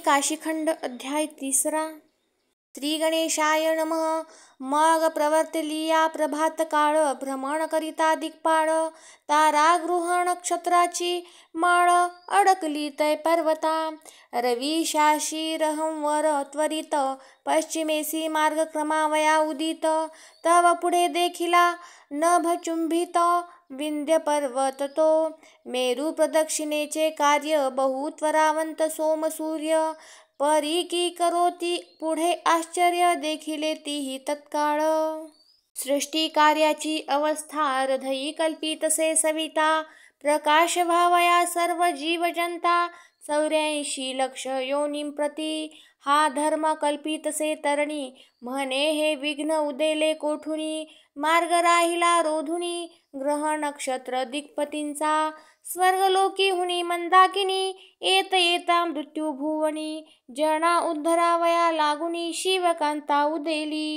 काशीखंड अध्याय 3. श्री गणेशाय नमः. मग प्रवर्तलिया प्रभात काळ, भ्रमण करिता दिक्पाळ. तारागृह नक्षत्राची माळ, अडकली तै पर्वता. रवी शाशीरहंवर त्वरित, पश्चिमेसी मार्गक्रमावया उदित. तव पुढे देखिला नभचुंबित, विंध्य पर्वत तो. मेरू प्रदक्षिणेचे कार्य, बहुत्वरावंत सोमसूर्य. परी की करोती पुढे आश्चर्य, देखिले तीही तत्काळ. सृष्टी कार्याची अवस्था, हृदयी कल्पितसे सविता. प्रकाश भावया सर्व जीव जनता, 84 लक्ष योनींप्रती. हा धर्म कल्पितसे तरणी, म्हणे हे विघ्न उदेले कोठुनी. मार्ग राहिला रोधुनी, ग्रह नक्षत्र दिक्पतींचा. स्वर्गलोकी हुनी मंदाकिनी, येत येता मृत्यू भुवनी. जना उद्धरावया लागुनी, शिवकांता उदेली.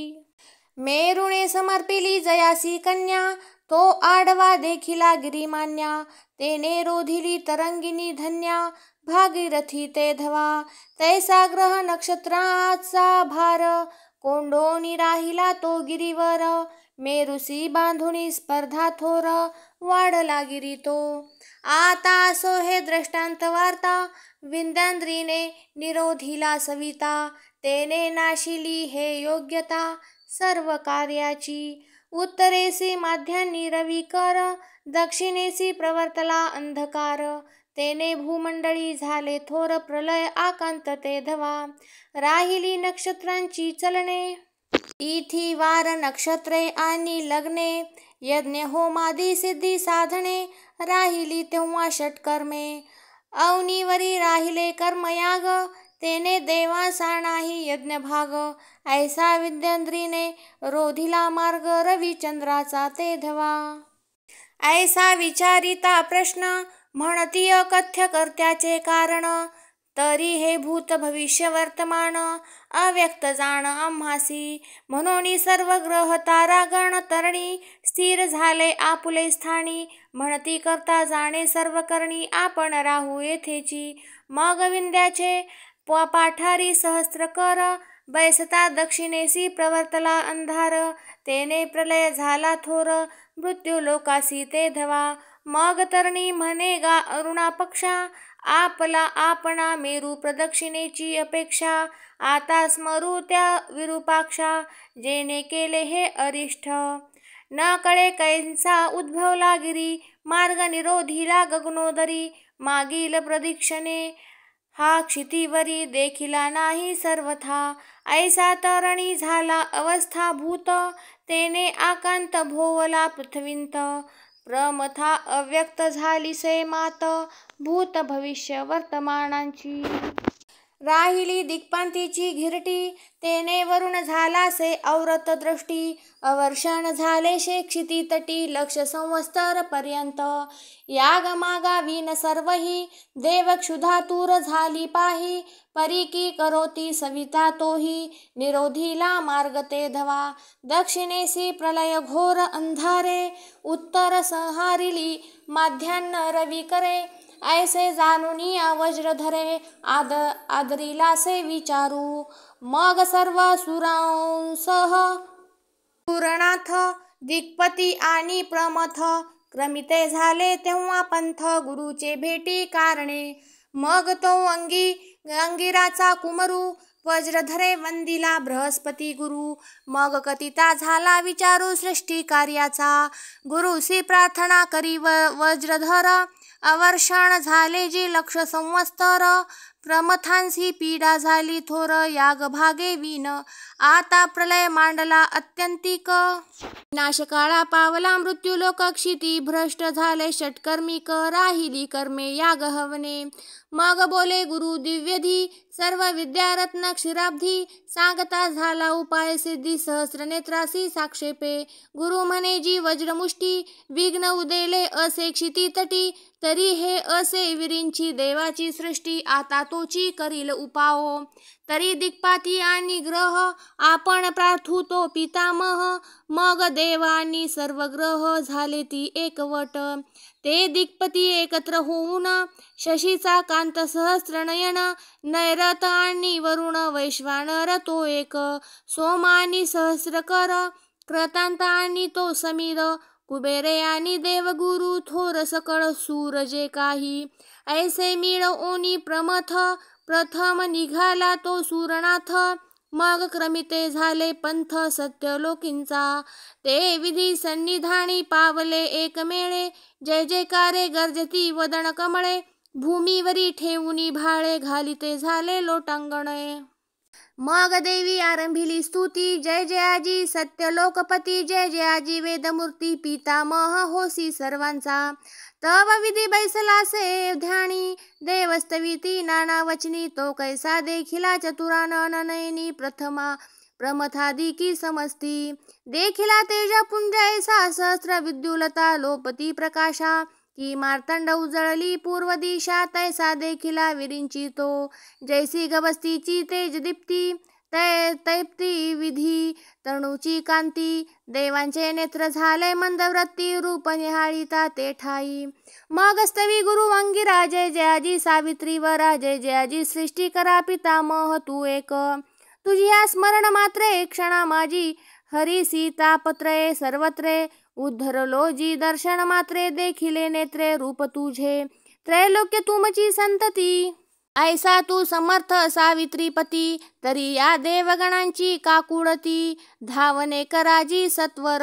मेरुणे समर्पिली जयासी कन्या, तो आडवा देखिला गिरिमान्या. तेने रोधिली तरंगिनी धन्या, भागीरथी ते धवा. तैसा ग्रह नक्षत्राचा भार, कोंडोनी राहिला तो गिरीवर. मेरुसी बांधुनी स्पर्धा थोर, वाढला गिरी तो. आता असो हे दृष्टांत वार्ता, विंध्याद्रीने निरोधिला सविता. तेने नाशिली हे योग्यता, सर्व कार्याची. उत्तरेसी माध्यान्नी रविकर, दक्षिणेसी प्रवर्तला अंधकार. तेने भूमंडळी झाले थोर प्रलय, आकांत ते धवा. राहिली नक्षत्रांची चलने, तिथी वार नक्षत्रे आणि लग्ने. यज्ञ होमादी सिद्धी साधने, राहिली तेव्हा षटकर्मे. अवनीवरी राहिले कर्मयाग, तेने देवासा नाही यज्ञभाग. ऐसा विंध्याद्रीने रोधिला मार्ग, रविचंद्राचा ते धवा. ऐसा विचारिता प्रश्न, म्हणती अकथ्य कर्त्याचे कारण. तरी हे भूत भविष्य वर्तमान, अव्यक्त जाण आम्हासी. म्हणून सर्व ग्रह तारागण तरणी, स्थिर झाले आपुले स्थानी. म्हणती करता जाणे सर्व करणी, आपण राहू येथेची. मग विंध्याचे पाठारी सहस्त्र कर, बैसता दक्षिणेसी प्रवर्तला अंधार. तेने प्रलय झाला थोर, मृत्यू लोकासी ते धवा. मग तरणी म्हणे गा अरुणा पक्षा, आपला आपणा मेरू प्रदक्षिणेची अपेक्षा. आता स्मरू त्या विरूपाक्षा, जेने केले हे अरिष्ट. न कळे कैंसा उद्भवला गिरी, मार्ग निरोधिला गगनोदरी. मागील प्रदक्षिणे हा क्षितिवरी, देखिला नाही सर्वथा. ऐसा तरणी झाला अवस्थाभूत, तेने आकांत भोवला पृथ्वींत. प्रमथा अव्यक्त झालीसे मात, भूत भविष्य वर्तमानांची. राहिली दिक्पांतीची घिरटी, तेने वरुण झालासे औरत दृष्टी. अवर्षण झालेशे क्षितितटी, लक्ष संवत्सर पर्यंत. यागमागावीन सर्वही, देव क्षुधातुर झाली पाही. परी की करोती सविता तोही, निरोधिला मार्ग ते धवा. दक्षिणेसी प्रलय घोर अंधारे, उत्तर संहारिली माध्यान्ह रवी करे. ऐसे जाणुनी वज्रधरे, आदरिलासे विचारू. मग सर्व सुरांसह सुरनाथ, दिक्पती आणि प्रमथ. क्रमिते झाले तेव्हा पंथ, गुरुचे भेटी कारणे. मग तो अंगिराचा कुमरू, वज्रधरे वंदिला बृहस्पती गुरु. मग कथिता झाला विचारू सृष्टी कार्याचा, गुरुसी प्रार्थना करी वज्रधर. अवर्षण झाले जी लक्ष संवत्सर, प्रमथांसी पीडा झाली थोर यागभागे विन. आता प्रलय मांडला अत्यंतिक, विनाशकाळा पावला मृत्यूलोक क्षिती. भ्रष्ट झाले षटकर्मिक, राहिली कर्मे याग हवने. मग बोले गुरु दिव्यधी, सर्व विद्यारत्न क्षीराब्धी. सांगता झाला उपाय सिद्धी, सहस्रनेत्रासी साक्षेपे. गुरु म्हणे जी वज्रमुष्टी, विघ्न उदेले असे क्षितितटी. तरी हे असे विरींची देवाची सृष्टी, आता तोची करील उपाओ. तरी दिक्पाती आणि ग्रह, आपण प्रार्थू तो पितामह. मग देवानी सर्व ग्रह झाले ती एकवट. ते दिक्पती एकत्र होऊन शशीचा कांत सहस्त्रनयन नैरत आणि वरुण वैश्वानर तो एक सोमानी सहस्रकर क्रतांत आणि तो समीर कुबेरे आणि देवगुरु थोर सकळ सूर जे काही ऐसे मिळ ओनी प्रथम निघाला तो सूरनाथ मग क्रमिते झाले पंथ सत्यलोकींचा ते विधी सन्निधानी पावले एकमेळे जय जयकारे गर्जती वदन कमळे भूमीवरी ठेवूनी भाळे घालिते झाले लोटांगणे मग देवी आरंभिली स्तुती जय जयाजी सत्यलोकपती जय जयाजी वेदमूर्ती पितामह होसी सर्वांचा तव विधी बैसलासे ध्यानी देवस्तविती नाना वचनी तो कैसा देखिला चतुरानन नयनी प्रमथादिकी समस्ती देखिला तेजपुंज ऐसा सहस्र विद्युलता लोपती प्रकाशा की मार्तंड उजळली पूर्व दिशा तैसा देखिला विरिंची तो जैसी गवस्तीची तेज दीप्ती तैप्ती विधी तणूची कांती देवांचे नेत्र झाले मंदवृत्ती रूप निहाळीता ते ठाई मग स्तवी गुरु अंगिरा जय जयाजी सावित्री वरा जय जयाजी सृष्टी करा पितामह तू एक तुझी या स्मरण मात्रे क्षणा माझी हरी सीता पत्रे सर्वत्रे उद्धरलो जी दर्शन मात्रे देखिले नेत्रे रूप तुझे त्रैलोक्य तुमची संतती ऐसा तू समर्थ सावित्रीपती तरी या देवगणांची काकुळती धावने कराजी सत्वर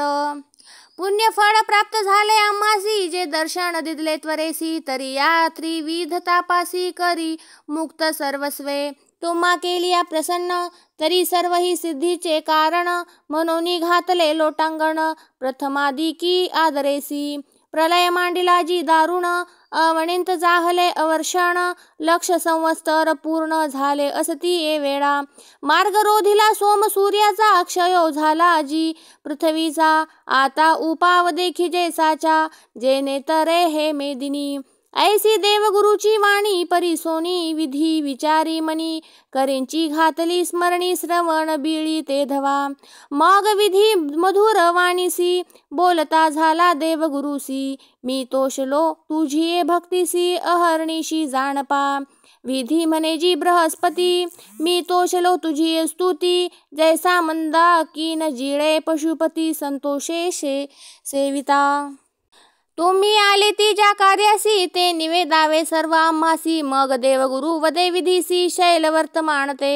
पुण्यफळ प्राप्त झाले आम्हासी जे दर्शन दिदले त्वरेसी तरी या त्रिविध तापासी करी मुक्त सर्वस्वे तुम्हा केलिया प्रसन्न तरी सर्व ही सिद्धीचे कारण मनोनी घातले लोटांगण प्रथमादिकी आदरेसी प्रलय मांडिला जी दारुण अवणिंत जाहले अवर्षण लक्ष संवत्सर पूर्ण झाले असती ए वेळा मार्ग रोधिला सोम सूर्याचा अक्षयो झाला जी पृथ्वीचा आता उपाव देखी जैसाच्या जेने तरे हे मेदिनी ऐसी देवगुरुची वाणी परिसोनी विधी विचारी मनी करींची घातली स्मरणी श्रवण बिळी ते धवा मग विधी मधुर वाणीसी बोलता झाला देवगुरुसी मी तोषलो तुझी भक्तीसी अहर्निशी जाणपा विधी म्हणे जी बृहस्पती मी तोषलो तुझी स्तुती जैसा मंदाकिन जिळे पशुपती संतोषेशे सेविता तुम्ही आले ती ज्या कार्यासी ते निवेदावे सर्व आम्हासी मग देवगुरु वदे विधीसी शैल वर्तमानते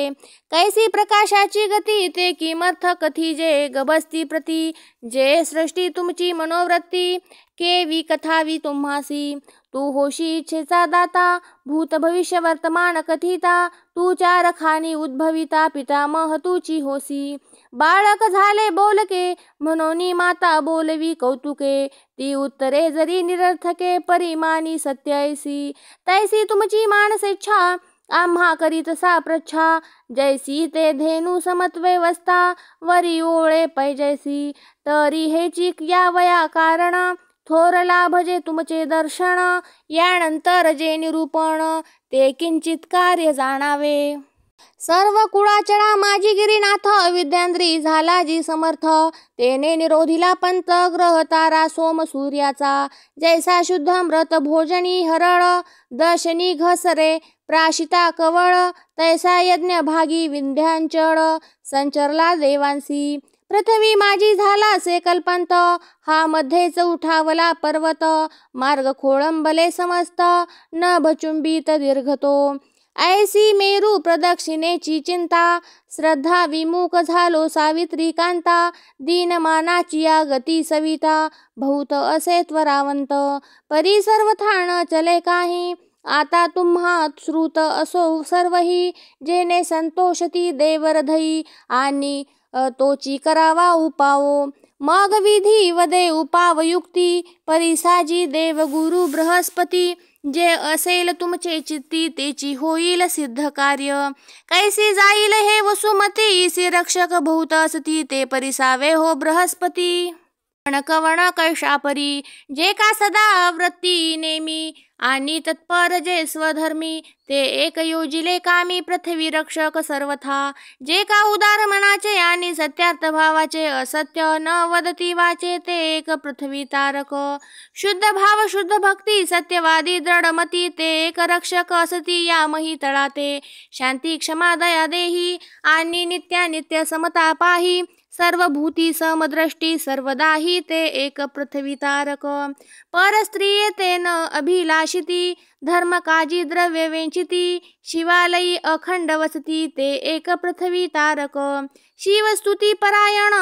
कैसी प्रकाशाची गती ते किमर्थ कथी जे गबस्ती प्रती जे सृष्टी तुमची मनोवृत्ती केवी कथावी तुम्हासी तू होशी इच्छेचा दाता भूत भविष्य वर्तमान कथिता तू चार खानी उद्भविता पितामह तुची होसी बाळक झाले बोलके मनोनी माता बोलवी कौतुके ती उत्तरे जरी निरर्थके परिमानी सत्य ऐसी तैसी तुमची मानसेच्छा आम्हा करीत सा प्रच्छा जैसी ते धेनु समत्वे वस्ता वरी ओळे पैजैसी तरी हेची या वया कारण थोर लाभ जे तुमचे दर्शन यानंतर जे निरूपण ते किंचित कार्य जाणावे सर्व कुळाचळा माझी गिरीनाथ विद्यांद्री झाला जी समर्थ तेने निरोधिला पंत ग्रह तारा सोम सूर्याचा जैसा शुद्ध मृत भोजनी हरळ दशनी घसरे प्राशिता कवळ तैसा यज्ञ भागी विंध्यांचळ संचरला देवांसी पृथ्वी माझी झाला से कल्पंत हा मध्येच उठावला पर्वत मार्ग खोळंबले समस्त नभचुंबित दीर्घतो ऐसी मेरू प्रदक्षिणेची चिंता श्रद्धा विमुख झालो सावित्री कांता दीनमानाची या गती सविता बहुत असे त्वरावंत परी सर्व थाण चले काही आता तुम्हा श्रुत असो सर्वही जेने संतोषती देवरधई आणि तोची करावा उपावो मग विधी वदे उपावयुक्ती परिसाजी देवगुरु बृहस्पती जे असेल तुमचे चित्ती तेची होईल सिद्ध कार्य कैसी जाईल हे वसुमती सी रक्षक बहुत असती ते परिसावे हो बृहस्पती। कवण कैशापरी जे का सदा वृत्ती नेमी आणि तत्पर जे स्वधर्मी ते एक योजिले कामी पृथ्वी रक्षक सर्वथा जे का उदार मनाचे आणि सत्यार्थ भावाचे असत्य न वदती वाचे ते एक पृथ्वी तारक शुद्ध भाव शुद्ध भक्ती सत्यवादी दृढमती ते एक रक्षक असती यामही तळाते शांती क्षमा दया देही आणि नित्यानित्य समता पाही सर्वभूती समदृष्टी सर्वदाही ते एक पृथ्वी तारक परस्त्रिये ते न अभिलाषिती धर्म काजी द्रव्य वेंचिती शिवालयी अखंड वसती ते एक पृथ्वी तारक शिवस्तुती परायण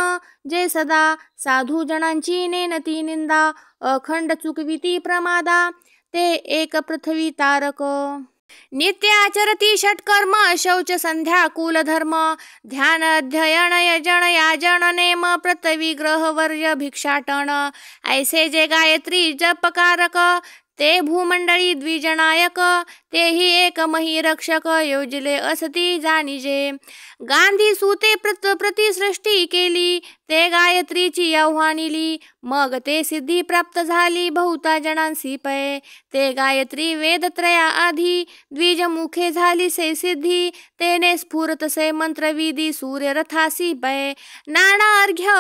जे सदा साधू जणांची नेनती निंदा अखंड चुकविती प्रमादा ते एक पृथ्वी तारक नित्य आचरती षटकर्म शौच संध्या कुलधर्म ध्यान अध्ययन यजन याजन नेम पृथ्वी ग्रह वर्य भिक्षाटन ऐसे जे गायत्री जपकारक ते भूमंडळी द्विजनायक तेही एक महिरक्षक योजले असती जाणीजे गांधी सुते प्रतिसृष्टी केली ते गायत्रीची आव्हानिली मग ते सिद्धी प्राप्त झाली बहुता जणांसी पै ते गायत्री वेदत्रया आधी द्विजमुखे झाली से सिद्धी तेने स्फुरतसे मंत्रविधी सूर्यरथासी पै नाना अर्घ्य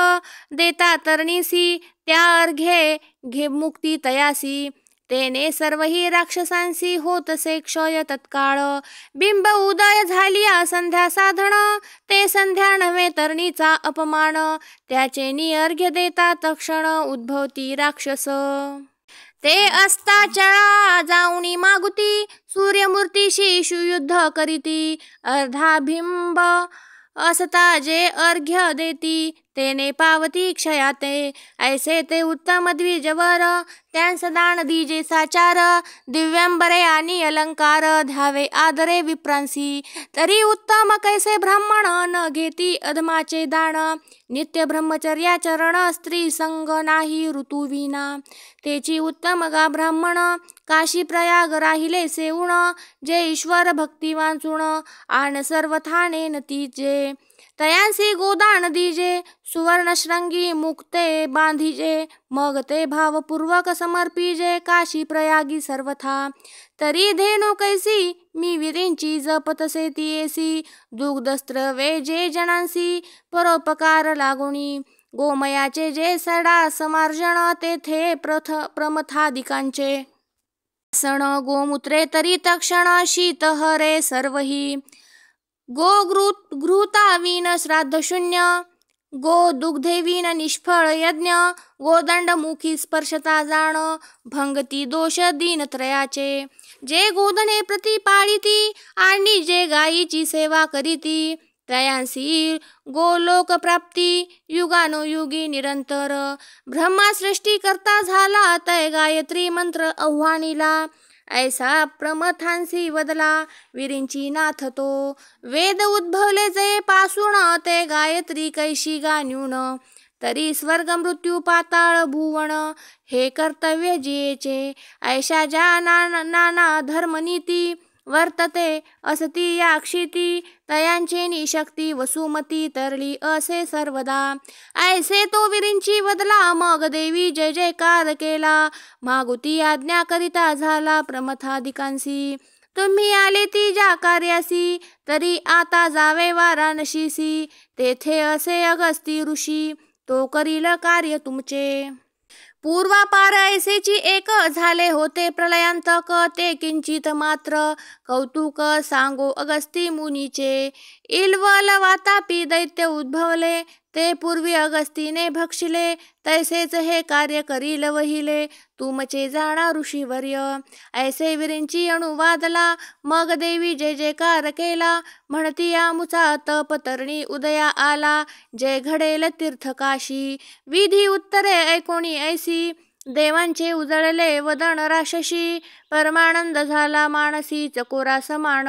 देता तरणीसी त्या अर्घ्ये घे मुक्ती तयासी तेने सर्वही राक्षसांसी होतसे क्षय तत्काळ बिंब उदय झालिया संध्या साधन ते संध्या नव्हे तरणीचा अपमान त्याचे निअर्घ्य देता तक्षण उद्भवती राक्षस ते असता चळा जाऊनी मागुती सूर्यमूर्तीशी शुयुद्ध करीती अर्धा बिंब असता जे अर्घ्य देती तेने पावती क्षयाते ऐसे ते उत्तम द्विजवर त्यांस दान दिजे साचार दिव्यांबरे आणि अलंकार ध्यावे आदरे विप्रांसी तरी उत्तम कैसे ब्राह्मण न घेती अधमाचे दान नित्य ब्रह्मचर्याचरण स्त्री संग नाही ऋतुविना तेची उत्तम गा ब्राह्मण काशी प्रयाग राहिले सेवुण जे ईश्वर भक्ती वाचून आण सर्व थाने नतीजे तयांसी गोदान दीजे सुवर्णश्रंगी मुक्ते बांधीजे मग ते भावपूर्वक समर्पीजे काशी प्रयागी सर्वथा तरी धेनु कैसी मी विरींची जपतसे तियेसी दुग्धस्त्र वेजे जनांसी परोपकार लागुणी गोमयाचे जे सडा समार्जन तेथे प्रमथादिकांचे सण गोमूत्रे तरी तक्षण शीत हरे सर्वही गो घृतावीन श्राद्ध शून्य गो दुग्धेवीन निष्फळ यज्ञ गोदंडमुखी स्पर्शता जाण भंगती दोष दीनत्रयाचे जे गोधने प्रतिपाळिती आणि जे गायीची सेवा करीती त्रयांसी गोलोक प्राप्ती युगानुयुगी निरंतर ब्रह्मा सृष्टी करता झाला तय गायत्री मंत्र आव्हानिला ऐसा प्रमथांसी वदला विरींची नाथ तो वेद उद्भवले जे पासून ते गायत्री कैशी गान्यून तरी स्वर्ग मृत्यू पाताळ भुवन हे कर्तव्य जियेचे ऐशा ज्या नाना धर्मनीती वर्तते असती या क्षिती तयांचे निशक्ती वसुमती तरली असे सर्वदा ऐसे तो विरींची वदला मग देवी जय जयकार केला मागुती आज्ञा करिता झाला प्रमथादिकांसी तुम्ही आले ती ज्या कार्यासी तरी आता जावे वाराणसीसी तेथे असे अगस्ती ऋषी तो करील कार्य तुमचे पूर्वापार ऐसेची एक झाले होते प्रलयांतक ते किंचित मात्र कौतुक सांगो अगस्ती मुनीचे इल्वल वातापी दैत्य उद्भवले ते पूर्वी अगस्तीने भक्षिले तैसेच हे कार्य करील वहिले तुमचे जाणा ऋषीवर्य ऐसे विरींची अनुवादला मग देवी जय जयकार केला म्हणती आमुचा तप तरणी उदया आला जय घडेल तीर्थकाशी विधी उत्तरे ऐकोणी ऐसी देवांचे उजळले वदन राशशी परमानंद झाला मानसी चकोरा समान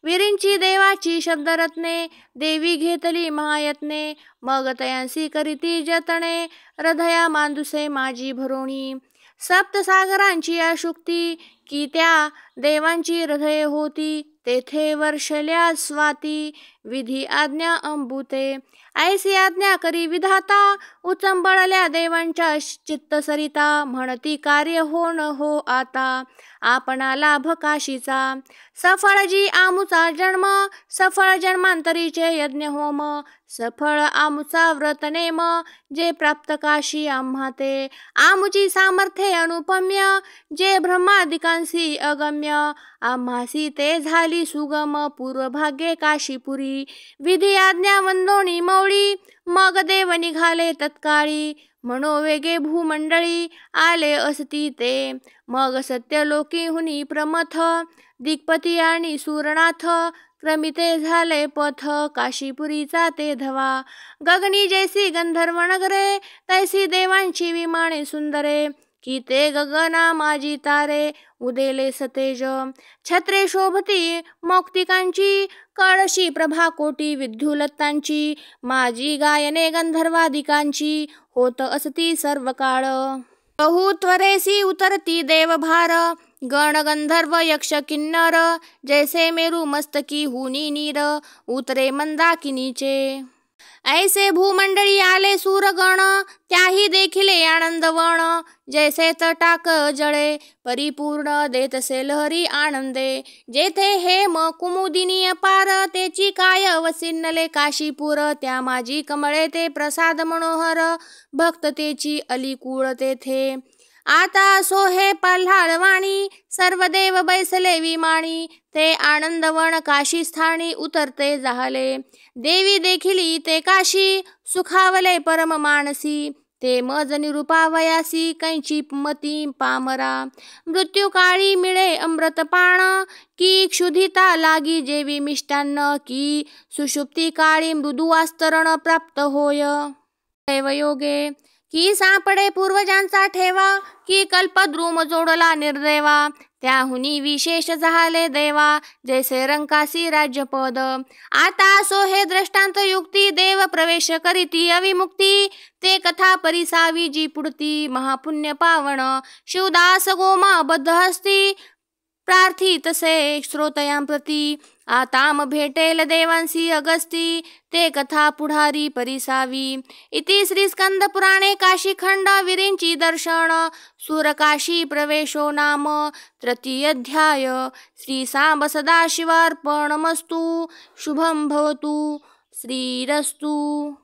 विरींची देवाची शब्दरत्ने देवी घेतली महायत्ने मग तयांसी करीती जतने हृदया मांदुसे माझी भरोणी सप्तसागरांची आशुक्ती की त्या देवांची हृदये होती. तेथे वर्षल्या स्वाती विधी आज्ञा अंबुते. ऐसी आज्ञा करी विधाता उचंबळल्या देवांच्या चित्त सरिता. म्हणती कार्य हो न हो आता आपणा लाभ काशीचा. सफळ जी आमुचा जन्म सफळ जन्मांतरीचे यज्ञ होम. सफळ आमुचा व्रत नेम जे प्राप्त काशी आम्हा ते. आमुची सामर्थ्ये अनुपम्य जे ब्रह्मादिकांसी अगम्य. आम्हासी ते झाली सुगम पूर्वभाग्ये काशीपुरी. विधी आज्ञा वंदोणी मौळी मग देव निघाले तत्काळी. मनोवेगे भूमंडळी आले असती ते. मग सत्यलोकीहुनी प्रमथ दिग्पती आणि सूरनाथ. क्रमिते झाले पथ काशीपुरीचा ते धवा. गगनी जैसी गंधर्व नगरे तैसी देवांची विमाने सुंदरे. की ते गगना माझी तारे उदेले सतेज. छत्रे शोभती मौक्तिकांची कळशी प्रभा कोटी विद्युलतांची. माझी गायने गंधर्वादिकांची होत असती सर्व काळ. बहु त्वरेसी उतरती देवभार गण गंधर्व यक्ष किन्नर. जैसे मेरू मस्तकी हुनी नीर उतरे मंदाकिनीचे. ऐसे भूमंडळी आले सूरगण त्याही देखिले आनंदवण. जैसे तटाक जळे परिपूर्ण देतसे लहरी आनंदे. जेथे हेम कुमुदिनी अपार तेची काय वसिन्नले काशीपूर. त्या माझी कमळे ते प्रसाद मनोहर भक्त तेची अलिकुळ तेथे. आता सोहे पल्हाळवाणी सर्व देव बैसले विमानी. ते आनंदवन काशी स्थानी उतरते जाहले. देवी देखिली ते काशी सुखावले परम मानसी. ते मज निरूपावयासी कैची मती पामरा. मृत्यू काळी मिळे अमृतपान की क्षुधिता लागी जेवी मिष्टान्न. की सुषुप्ती काळी मृदू आस्तरण प्राप्त होय दैवयोगे. की सापडे पूर्वजांचा ठेवा की कल्पद्रुम जोडला निर्देवा. त्याहुनी विशेष झाले देवा जैसे रंकासी राज्यपद. आता सोहे दृष्टांत युक्ती देव प्रवेश करीती अविमुक्ती. ते कथा परिसावी जी पुढती महापुण्य पावन. शिवदास गोमा बद्ध हस्ती प्रार्थी तसे श्रोतयांप्रती. आताम भेटेल देवांसी अगस्ती ते कथा पुढारी परिसावी. इति श्री स्कंद पुराणे काशीखंड विरिंची दर्शन सूरकाशी प्रवेशो नाम तृतीयाध्याय. श्री सांब सदाशिवार्पणमस्तु. शुभं भवतु. श्रीरस्तु.